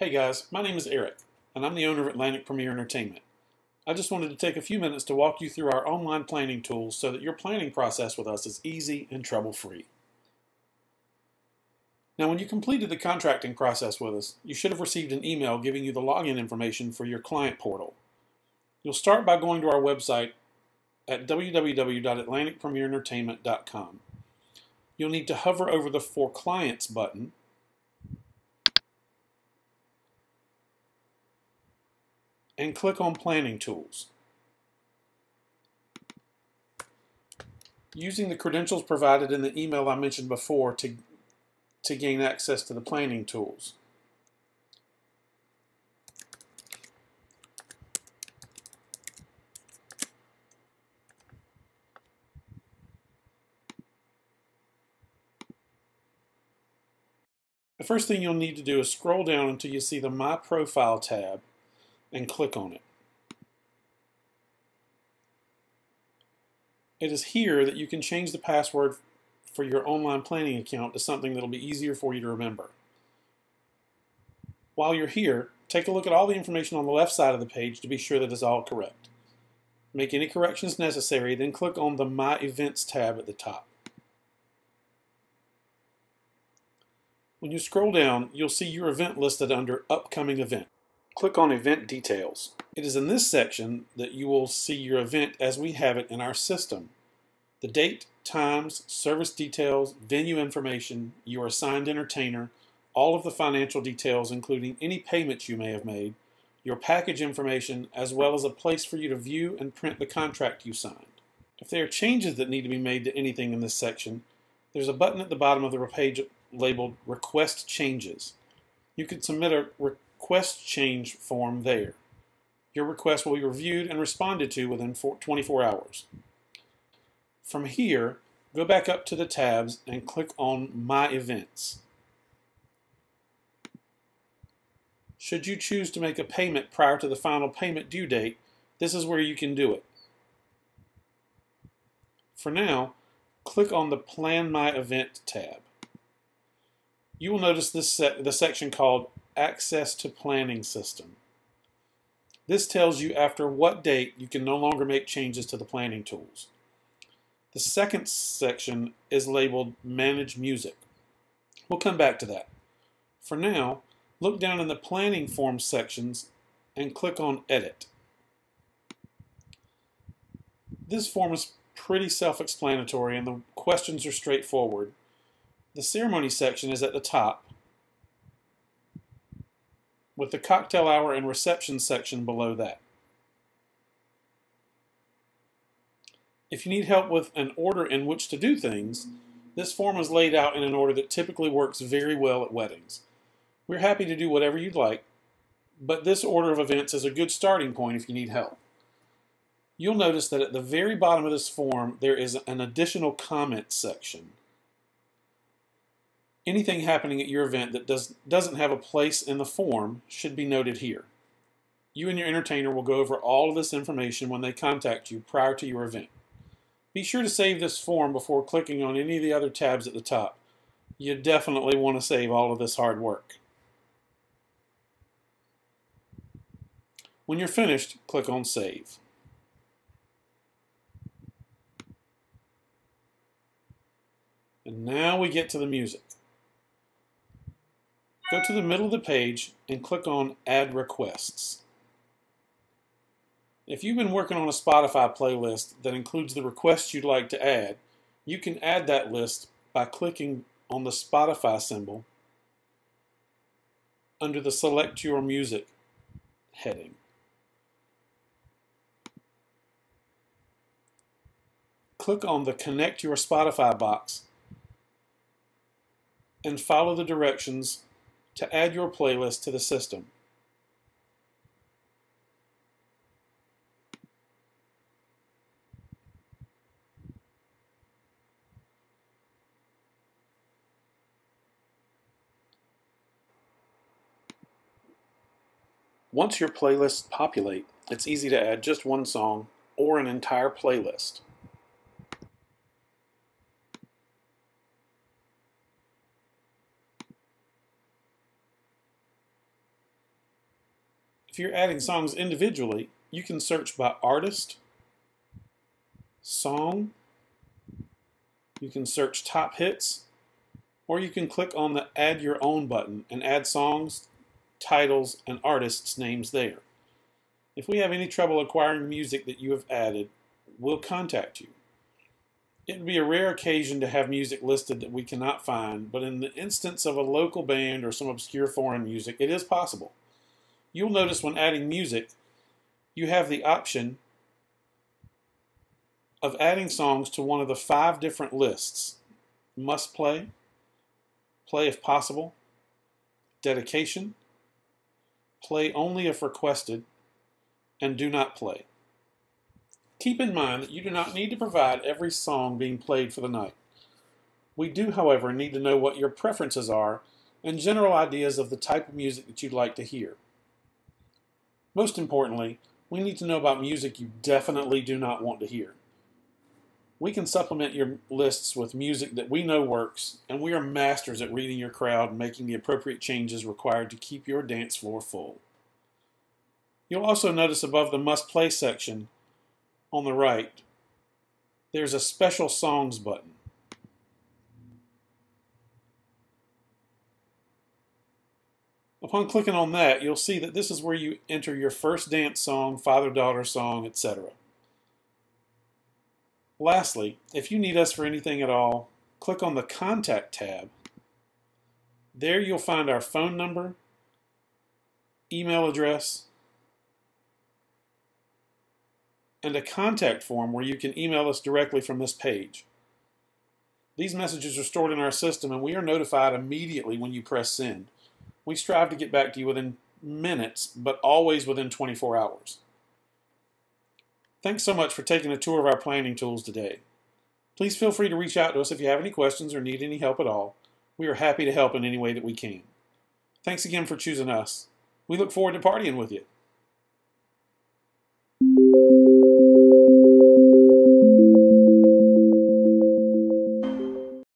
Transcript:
Hey guys, my name is Eric, and I'm the owner of Atlantic Premier Entertainment. I just wanted to take a few minutes to walk you through our online planning tools so that your planning process with us is easy and trouble-free. Now, when you completed the contracting process with us, you should have received an email giving you the login information for your client portal. You'll start by going to our website at www.atlanticpremierentertainment.com. You'll need to hover over the For Clients button and click on Planning Tools. Using the credentials provided in the email I mentioned before to gain access to the planning tools. The first thing you'll need to do is scroll down until you see the My Profile tab and click on it. It is here that you can change the password for your online planning account to something that'll be easier for you to remember. While you're here, take a look at all the information on the left side of the page to be sure that it's all correct. Make any corrections necessary, then click on the My Events tab at the top. When you scroll down, you'll see your event listed under Upcoming Event. Click on Event Details. It is in this section that you will see your event as we have it in our system. The date, times, service details, venue information, your assigned entertainer, all of the financial details including any payments you may have made, your package information, as well as a place for you to view and print the contract you signed. If there are changes that need to be made to anything in this section, there's a button at the bottom of the page labeled Request Changes. You can submit a request change form there. Your request will be reviewed and responded to within 24 hours. From here, go back up to the tabs and click on My Events. Should you choose to make a payment prior to the final payment due date, this is where you can do it. For now, click on the Plan My Event tab. You will notice the section called Access to Planning System. This tells you after what date you can no longer make changes to the planning tools. The second section is labeled Manage Music. We'll come back to that. For now, look down in the Planning Forms sections and click on Edit. This form is pretty self-explanatory and the questions are straightforward. The ceremony section is at the top, with the cocktail hour and reception section below that. If you need help with an order in which to do things, this form is laid out in an order that typically works very well at weddings. We're happy to do whatever you'd like, but this order of events is a good starting point if you need help. You'll notice that at the very bottom of this form there is an additional comments section. Anything happening at your event that doesn't have a place in the form should be noted here. You and your entertainer will go over all of this information when they contact you prior to your event. Be sure to save this form before clicking on any of the other tabs at the top. You definitely want to save all of this hard work. When you're finished, click on Save. And now we get to the music. Go to the middle of the page and click on Add Requests. If you've been working on a Spotify playlist that includes the requests you'd like to add, you can add that list by clicking on the Spotify symbol under the Select Your Music heading. Click on the Connect Your Spotify box and follow the directions to add your playlist to the system. Once your playlists populate, it's easy to add just one song or an entire playlist. If you're adding songs individually, you can search by artist, song, you can search top hits, or you can click on the Add Your Own button and add songs, titles, and artists' names there. If we have any trouble acquiring music that you have added, we'll contact you. It would be a rare occasion to have music listed that we cannot find, but in the instance of a local band or some obscure foreign music, it is possible. You'll notice when adding music, you have the option of adding songs to one of the 5 different lists: must play, play if possible, dedication, play only if requested, and do not play. Keep in mind that you do not need to provide every song being played for the night. We do, however, need to know what your preferences are and general ideas of the type of music that you'd like to hear. Most importantly, we need to know about music you definitely do not want to hear. We can supplement your lists with music that we know works, and we are masters at reading your crowd and making the appropriate changes required to keep your dance floor full. You'll also notice above the Must Play section on the right, there's a Special Songs button. Upon clicking on that, you'll see that this is where you enter your first dance song, father-daughter song, etc. Lastly, if you need us for anything at all, click on the Contact tab. There you'll find our phone number, email address, and a contact form where you can email us directly from this page. These messages are stored in our system, and we are notified immediately when you press send. We strive to get back to you within minutes, but always within 24 hours. Thanks so much for taking a tour of our planning tools today. Please feel free to reach out to us if you have any questions or need any help at all. We are happy to help in any way that we can. Thanks again for choosing us. We look forward to partying with you.